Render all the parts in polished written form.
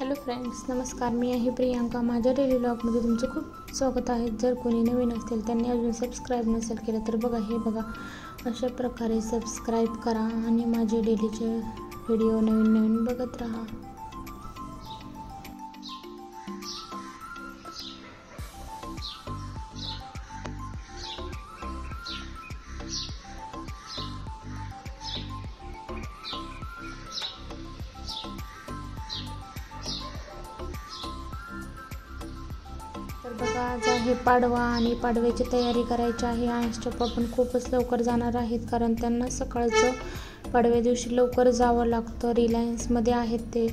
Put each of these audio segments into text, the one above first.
Hello friends, नमस्कार. मी आहे प्रियांका. माझ्या डेली व्लॉगमध्ये तुमचं खूप स्वागत आहे. जर कोणी नवीन असतील त्यांनी अजून सबस्क्राईब नसेल केलं तर बघा अशा प्रकारे सबस्क्राईब करा आणि माझे डेलीचे व्हिडिओ नवीन बघत राहा. तर बघा, आज आहे पाडवा आणि पाडव्याची तयारी करायची आहे. अंश पप्पा पण खूपच लवकर जाणार आहेत कारण त्यांना सकाळचं पाडव्या दिवशी लवकर जावं लागतं. रिलायन्समध्ये आहेत ते,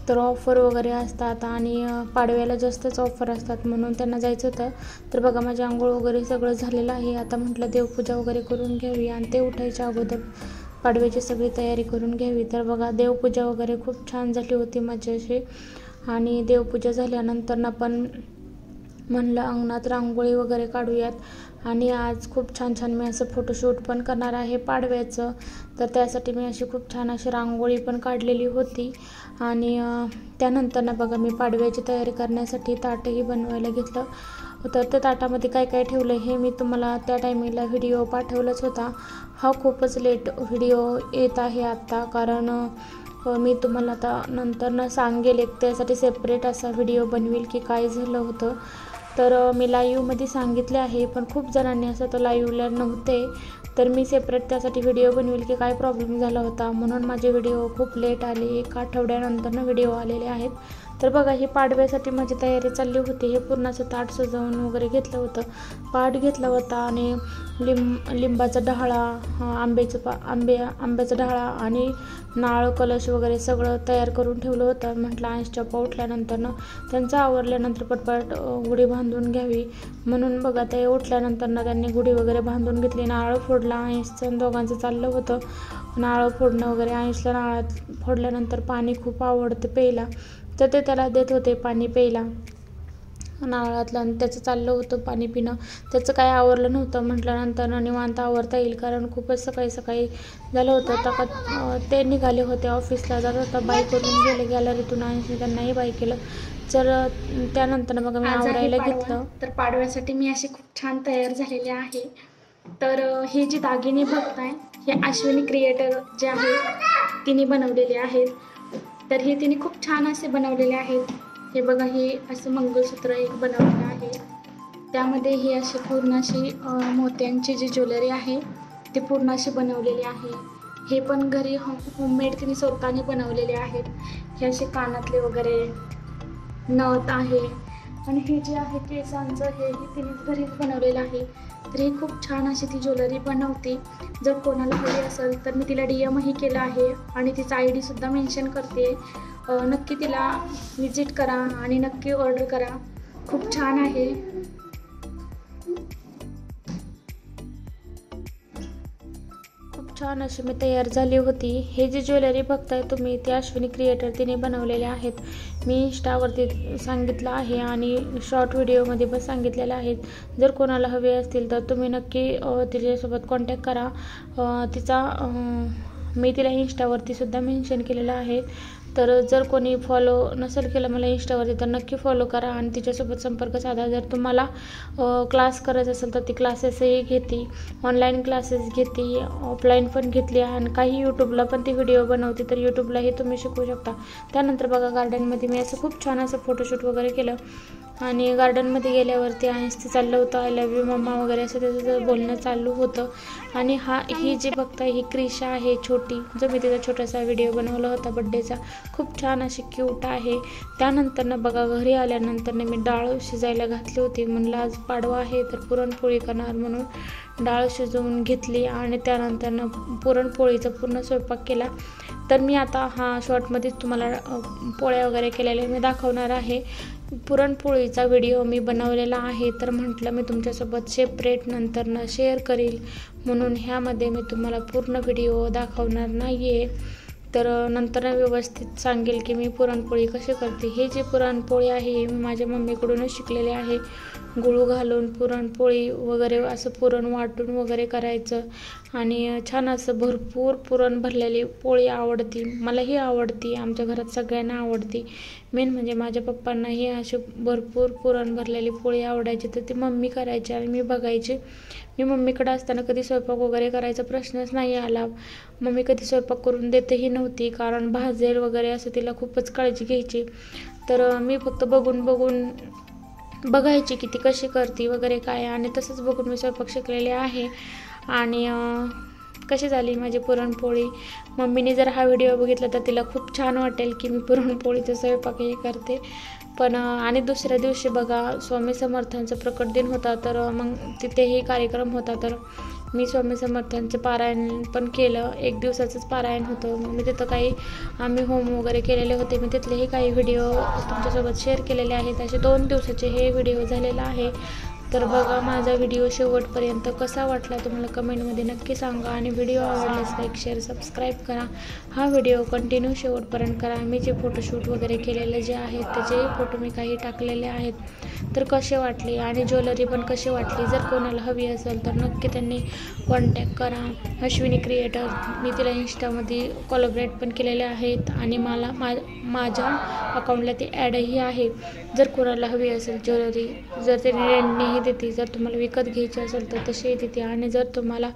तर ऑफर वगैरे असतात आणि पाडव्याला जास्तच ऑफर असतात म्हणून त्यांना जायचं होतं. तर बघा, माझे आंघोळ वगैरे सगळं झालेलं आहे. आता म्हटलं देवपूजा वगैरे करून घ्यावी आणि ते उठायच्या अगोदर पाडव्याची सगळी तयारी करून घ्यावी. तर बघा, देवपूजा वगैरे खूप छान झाली होती माझी अशी. आणि देवपूजा झाल्यानंतर ना पण म्हणलं अंगणात रांगोळी वगैरे काढूयात आणि आज खूप छान मी असं फोटोशूट पण करणार आहे पाडव्याचं. तर त्यासाठी मी अशी खूप छान अशी रांगोळी पण काढलेली होती. आणि त्यानंतर ना बघा, मी पाडव्याची तयारी करण्यासाठी ताटही बनवायला घेतलं. तर त्या ताटामध्ये काय ठेवलं हे मी तुम्हाला त्या टायमिंगला व्हिडिओ पाठवलाच होता. हा खूपच लेट व्हिडिओ येत आहे आत्ता, कारण मी तुम्हाला आता नंतर सांगेल एक त्यासाठी सेपरेट असा व्हिडिओ बनवेल की काय झालं होतं. तर मी लाईव्हमध्ये सांगितले आहे, पण खूप जणांनी असं तो लाईव्हला नव्हते, तर मी सेपरेट त्यासाठी व्हिडिओ बनवेल की काय प्रॉब्लेम झाला होता. म्हणून माझे व्हिडिओ खूप लेट आले, 1 आठवड्यानंतर व्हिडिओ आलेले आहेत. तर बघा, ही पाडव्यासाठी माझी तयारी चालली होती. हे पूर्णाचं ताट सजवून वगैरे घेतलं होतं, पाट घेतला होता आणि लिंबाचा डहाळा, आंब्याचा डहाळा आणि नाळ, कलश वगैरे सगळं तयार करून ठेवलं होतं. म्हटलं अंशच्या पप्पा उठल्यानंतर त्यांचं आवरल्यानंतर पटपट गुढी बांधून घ्यावी म्हणून बघा, ते उठल्यानंतर त्यांनी गुढी वगैरे बांधून घेतली. नारळ फोडला अंशचं, दोघांचं चाललं होतं नारळ फोडणं वगैरे. अंशला नारळ फोडल्यानंतर पाणी खूप आवडतं प्यायला, तर ते त्याला देत होते पाणी प्यायला नारळातलं, आणि त्याचं चाललं होतं पाणी पिणं. त्याचं काय आवरलं नव्हतं. म्हटलं नंतर निवांत आवरता येईल कारण खूपच सकाळी झालं होतं. ते निघाले होते ऑफिसला, जात होता बाय करून गेले गॅलरीतून आणि त्यांनाही बाय केलं. तर त्यानंतर बघा मी आवरायला घेतलं. तर पाडव्यासाठी मी अशी खूप छान तयार झालेली आहे. तर हे जे दागिने बघताय हे अश्विनी क्रिएटर जे आहे तिने बनवलेले आहेत. तर हे तिने खूप छान असे बनवलेले आहेत. हे बघा, हे असं मंगळसूत्र एक बनवलेलं आहे. त्यामध्ये ही अशी पूर्ण अशी मोत्यांची जी ज्वेलरी आहे ती पूर्ण अशी बनवलेली आहे. हे पण घरी होममेड तिने स्वतःने बनवलेले आहेत. हे असे कानातले वगैरे नथ आहे आणि हे जे आहे केसांचं हेही तिने घरीच बनवलेलं आहे. तर ही खूप छान अशी ती ज्वेलरी बनवते. जर कोणाला हवी असेल तर मी तिला DMही केलं आहे आणि तिचा ID सुद्धा मेन्शन करते. नक्की तिला विजिट करा आणि नक्की ऑर्डर करा. खूप छान आहे. खूप छान अशी मी तयार झाली होती. हे जी ज्वेलरी बघताय तुम्ही ती अश्विनी क्रिएटर तिने बनवलेले आहेत. मी इंस्टावरती सांगितलं आहे आणि शॉर्ट व्हिडिओमध्ये पण सांगितलेलं आहेत. जर कोणाला हवे असतील तर तुम्ही नक्की तिच्यासोबत कॉन्टॅक्ट करा. मी तिला इंस्टावरती सुद्धा मेन्शन केलेलं आहे. तर जर कोणी फॉलो नसेल केलं मला इंस्टावरती तर नक्की फॉलो करा आणि तिच्यासोबत संपर्क साधा. जर तुम्हाला क्लास करायचं असेल तर ती क्लासेसही घेते, ऑनलाईन क्लासेस घेते, ऑफलाईन पण घेतली आणि काही यूट्यूबला पण ती व्हिडिओ बनवते, तर यूट्यूबलाही तुम्ही शिकू शकता. त्यानंतर बघा, गार्डनमध्ये मी असं खूप छान असं फोटोशूट वगैरे केलं आणि गार्डनमध्ये गेल्यावरती अंशचं चाललं होतं आय लव्ह यू मम्मा वगैरे असं त्याचं बोलणं चालू होतं. आणि ही जी बघताय ही क्रिशा आहे छोटी, जो मी तिचा छोटासा व्हिडिओ बनवला होता बड्डेचा. खूप छान अशी क्यूट आहे. त्यानंतर बघा, घरी आल्यानंतर मी डाळ शिजायला घातली होती. म्हणलं आज पाडवा आहे तर पुरणपोळी करणार म्हणून डाळ शिजवून घेतली आणि त्यानंतर पुरणपोळीचा पूर्ण स्वयंपाक केला. तर मी आता शॉर्टमध्येच तुम्हाला पोळ्या वगैरे केलेल्या मी दाखवणार आहे. पुरणपोळीचा व्हिडिओ मी बनवलेला आहे, तर म्हटलं मी तुमच्यासोबत सेपरेट नंतर शेअर करील म्हणून ह्यामध्ये मी तुम्हाला पूर्ण व्हिडिओ दाखवणार नाही आहे. तर नंतर व्यवस्थित सांगेल की मी पुरणपोळी कशी करते. हे जी पुरणपोळी आहे मी माझ्या मम्मीकडूनच शिकलेली आहे. गुळ घालून पुरणपोळी वगैरे असं पुरण वाटून वगैरे करायचं आणि छान असं भरपूर पुरण भरलेली पोळी आवडती, मलाही आवडती, आमच्या घरात सगळ्यांना आवडती. मेन म्हणजे माझ्या पप्पांनाही अशी भरपूर पुरण भरलेली पोळी आवडायची, तर ती मम्मी करायची आणि मी बघायची. मी मम्मीकडे असताना कधी स्वयंपाक वगैरे करायचा प्रश्नच नाही आला. मम्मी कधी स्वयंपाक करून देतही नव्हती, कारण भाजेल वगैरे असं तिला खूपच काळजी घ्यायची. तर मी फक्त बघून बघायची की ती कशी करते वगैरे काय, आणि तसंच बघून मी स्वयंपाक शिकलेले आहे. आणि कशी झाली माझी पुरणपोळी. मम्मीने जर हा व्हिडिओ बघितला तर तिला खूप छान वाटेल की मी पुरणपोळीचा स्वयंपाक हे करते. पण आणि दुसऱ्या दिवशी बघा स्वामी समर्थांचा प्रकट दिन होता, तर मग तिथेही कार्यक्रम होता. तर मी स्वामी समर्थांचं पारायण पण केलं, 1 दिवसाचंच पारायण होतं. मग मी तिथं आम्ही होम वगैरे केलेले होते. मी तिथलेही काही व्हिडिओ तुमच्यासोबत शेअर केलेले आहेत. असे 2 दिवसाचे हे व्हिडिओ झालेला आहे. तर बघा माझा व्हिडिओ शेवटपर्यंत कसा वाटला तुम्हाला कमेंटमध्ये नक्की सांगा, आणि व्हिडिओ आवडल्यास लाईक शेअर सबस्क्राईब करा. हा व्हिडिओ कंटिन्यू शेवटपर्यंत करा. मी जे फोटोशूट वगैरे केलेले जे आहेत त्याचेही फोटो मी काही टाकलेले आहेत. तर कसे वाटले आणि ज्वेलरी पण कशी वाटली, जर कोणाला हवी असेल तर नक्की त्यांनी कॉन्टॅक्ट करा. अश्विनी क्रिएटर, मी तिला इंस्टामध्ये कोलॅबरेट पण केलेले आहेत आणि मला माझ्या अकाउंटला ती ॲडही आहे. जर कोणाला हवी असेल ज्वेलरी, जर ते रेंटनेही देते, जर तुम्हाला विकत घ्यायची असेल तर तशीही देते. आणि जर तुम्हाला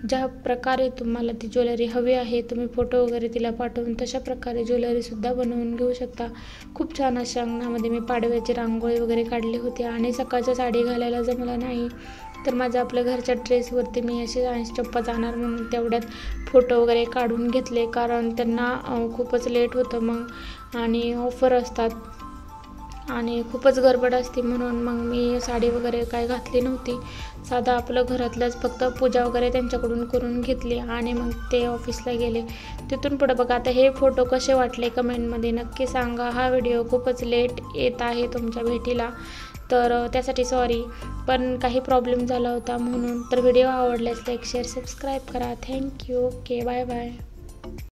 ज्या प्रकारे तुम्हाला ती ज्वेलरी हवी आहे, तुम्ही फोटो वगैरे तिला पाठवून तशा प्रकारे ज्वेलरीसुद्धा बनवून घेऊ शकता. खूप छान अशा अंगणामध्ये मी पाडव्याची रांगोळी वगैरे काढली होती, आणि सकाळच्या साडी घालायला जमलं नाही, तर माझं आपल्या घरच्या ड्रेसवरती मी असे अंशचप्पा जाणार म्हणून तेवढ्यात फोटो वगैरे काढून घेतले, कारण त्यांना खूपच लेट होतं मग आणि ऑफर असतात आणि खूपच गडबड असते, म्हणून मग मी साडी वगैरे काय घातली नव्हती. साधा आपलं घरातलंच फक्त पूजा वगैरे त्यांच्याकडून करून घेतली आणि मग ते ऑफिसला गेले. तिथून पुढं बघा आता हे फोटो कसे वाटले कमेंटमध्ये नक्की सांगा. हा व्हिडिओ खूपच लेट येत आहे तुमच्या भेटीला, तर त्यासाठी सॉरी, पण काही प्रॉब्लेम झाला होता म्हणून. तर व्हिडिओ आवडल्यास लाईक शेअर सबस्क्राईब करा. थँक्यू. Okay, bye bye.